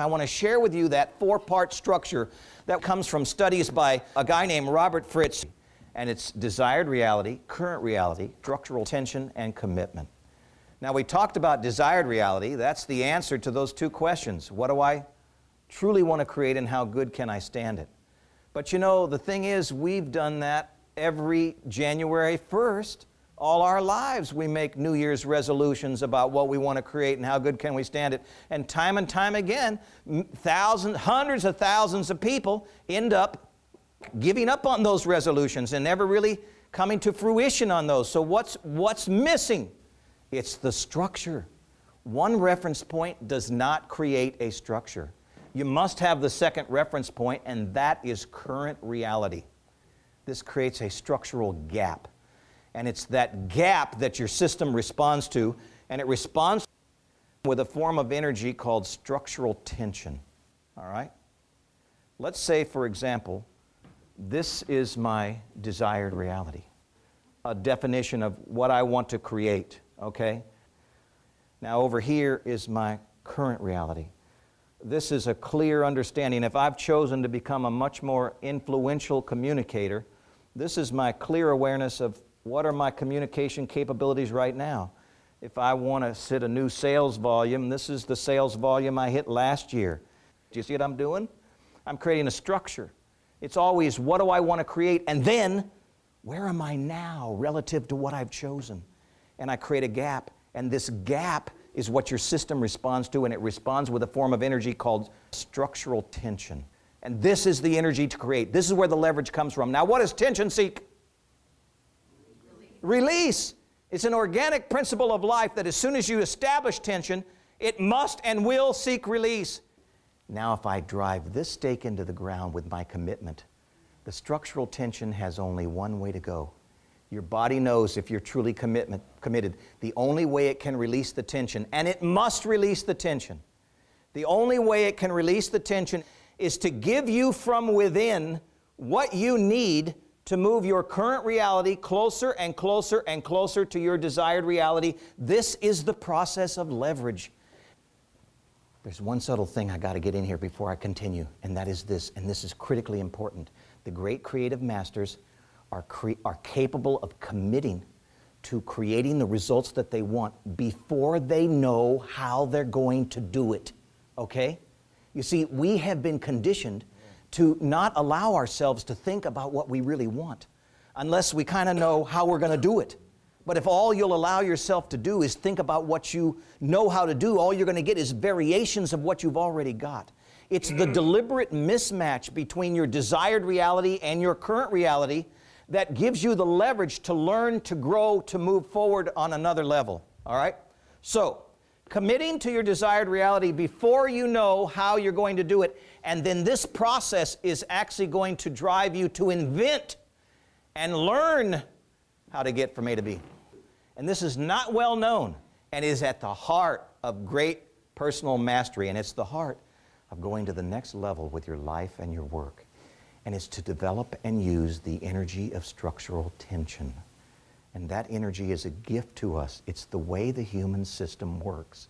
I want to share with you that four-part structure that comes from studies by a guy named Robert Fritz, and it's desired reality, current reality, structural tension, and commitment. Now, we talked about desired reality. That's the answer to those two questions. What do I truly want to create, and how good can I stand it? But you know, the thing is, we've done that every January 1st. All our lives we make New Year's resolutions about what we want to create and how good can we stand it. And time again, hundreds of thousands of people end up giving up on those resolutions and never really coming to fruition on those. So what's missing? It's the structure. One reference point does not create a structure. You must have the second reference point, and that is current reality. This creates a structural gap. And it's that gap that your system responds to, and it responds with a form of energy called structural tension. All right? Let's say, for example, this is my desired reality, a definition of what I want to create, okay? Now, over here is my current reality. This is a clear understanding. If I've chosen to become a much more influential communicator, this is my clear awareness of what are my communication capabilities right now. If I want to set a new sales volume, this is the sales volume I hit last year. Do you see what I'm doing? I'm creating a structure. It's always, what do I want to create? And then, where am I now relative to what I've chosen? And I create a gap. And this gap is what your system responds to, and it responds with a form of energy called structural tension. And this is the energy to create. This is where the leverage comes from. Now, what does tension seek? Release. It's an organic principle of life that as soon as you establish tension, it must and will seek release. Now, if I drive this stake into the ground with my commitment, the structural tension has only one way to go. Your body knows if you're truly committed, the only way it can release the tension, and it must release the tension. The only way it can release the tension is to give you from within what you need to move your current reality closer and closer and closer to your desired reality. This is the process of leverage. There's one subtle thing I got to get in here before I continue, and that is this, and this is critically important. The great creative masters are capable of committing to creating the results that they want before they know how they're going to do it, okay? You see, we have been conditioned to not allow ourselves to think about what we really want unless we kind of know how we're going to do it. But if all you'll allow yourself to do is think about what you know how to do, all you're going to get is variations of what you've already got. It's the deliberate mismatch between your desired reality and your current reality that gives you the leverage to learn, to grow, to move forward on another level. All right? So, committing to your desired reality before you know how you're going to do it, and then this process is actually going to drive you to invent and learn how to get from A to B. And this is not well known and is at the heart of great personal mastery, and it's the heart of going to the next level with your life and your work. And it's to develop and use the energy of structural tension. And that energy is a gift to us. It's the way the human system works.